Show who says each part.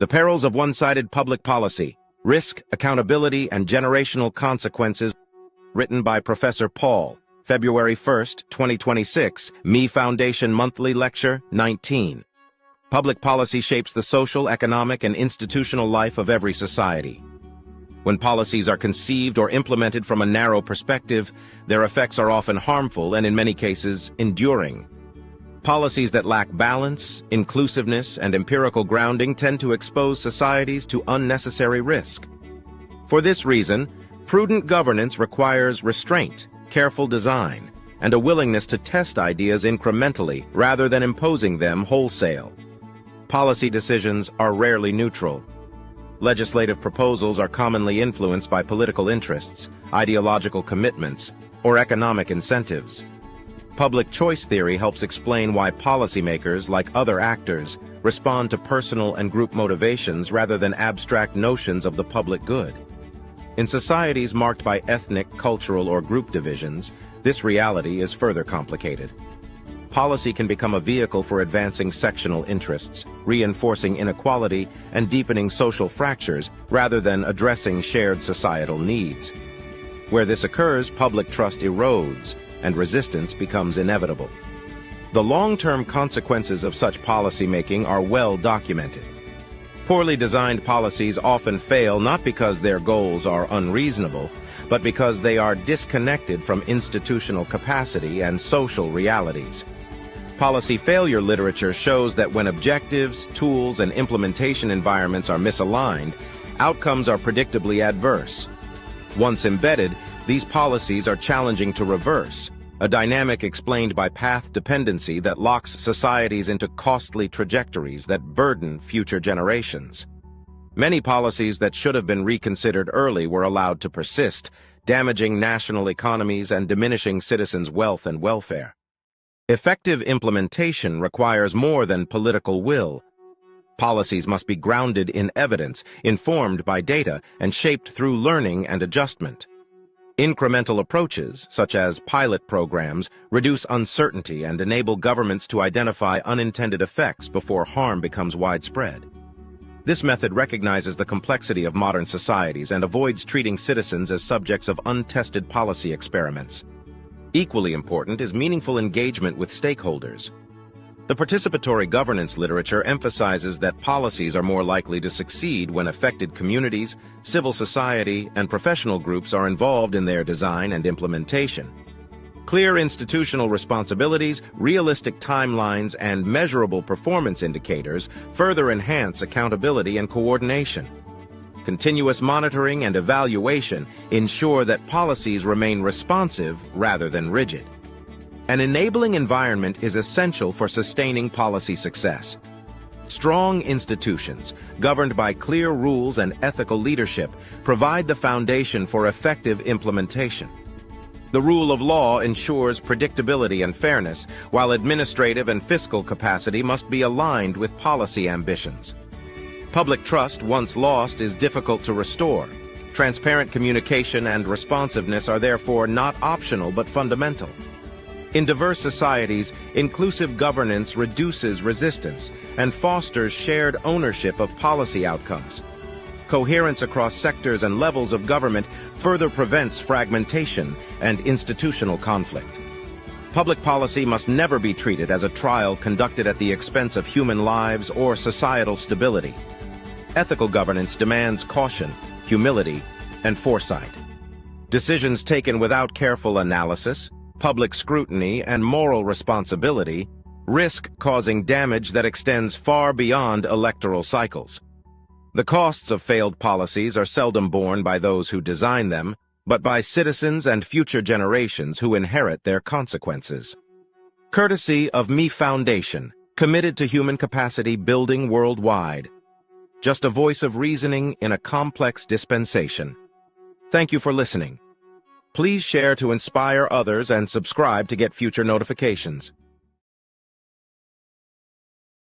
Speaker 1: The Perils of One-Sided Public Policy, Risk, Accountability, and Generational Consequences, written by Professor Paul, February 1, 2026, Me Foundation Monthly Lecture 19. Public policy shapes the social, economic, and institutional life of every society. When policies are conceived or implemented from a narrow perspective, their effects are often harmful and, in many cases, enduring. Policies that lack balance, inclusiveness, and empirical grounding tend to expose societies to unnecessary risk. For this reason, prudent governance requires restraint, careful design, and a willingness to test ideas incrementally rather than imposing them wholesale. Policy decisions are rarely neutral. Legislative proposals are commonly influenced by political interests, ideological commitments, or economic incentives. Public choice theory helps explain why policymakers, like other actors, respond to personal and group motivations rather than abstract notions of the public good. In societies marked by ethnic, cultural, or group divisions, this reality is further complicated. Policy can become a vehicle for advancing sectional interests, reinforcing inequality, and deepening social fractures rather than addressing shared societal needs. Where this occurs, public trust erodes, and resistance becomes inevitable. The long-term consequences of such policymaking are well documented. Poorly designed policies often fail not because their goals are unreasonable, but because they are disconnected from institutional capacity and social realities. Policy failure literature shows that when objectives, tools, and implementation environments are misaligned, outcomes are predictably adverse. Once embedded, these policies are challenging to reverse, a dynamic explained by path dependency that locks societies into costly trajectories that burden future generations. Many policies that should have been reconsidered early were allowed to persist, damaging national economies and diminishing citizens' wealth and welfare. Effective implementation requires more than political will. Policies must be grounded in evidence, informed by data, and shaped through learning and adjustment. Incremental approaches, such as pilot programs, reduce uncertainty and enable governments to identify unintended effects before harm becomes widespread. This method recognizes the complexity of modern societies and avoids treating citizens as subjects of untested policy experiments. Equally important is meaningful engagement with stakeholders. The participatory governance literature emphasizes that policies are more likely to succeed when affected communities, civil society, and professional groups are involved in their design and implementation. Clear institutional responsibilities, realistic timelines, and measurable performance indicators further enhance accountability and coordination. Continuous monitoring and evaluation ensure that policies remain responsive rather than rigid. An enabling environment is essential for sustaining policy success. Strong institutions, governed by clear rules and ethical leadership, provide the foundation for effective implementation. The rule of law ensures predictability and fairness, while administrative and fiscal capacity must be aligned with policy ambitions. Public trust, once lost, is difficult to restore. Transparent communication and responsiveness are therefore not optional but fundamental. In diverse societies, inclusive governance reduces resistance and fosters shared ownership of policy outcomes. Coherence across sectors and levels of government further prevents fragmentation and institutional conflict. Public policy must never be treated as a trial conducted at the expense of human lives or societal stability. Ethical governance demands caution, humility, and foresight. Decisions taken without careful analysis, public scrutiny, and moral responsibility risk causing damage that extends far beyond electoral cycles. The costs of failed policies are seldom borne by those who design them, but by citizens and future generations who inherit their consequences. Courtesy of Me Foundation, committed to human capacity building worldwide. Just a voice of reasoning in a complex dispensation. Thank you for listening. Please share to inspire others and subscribe to get future notifications.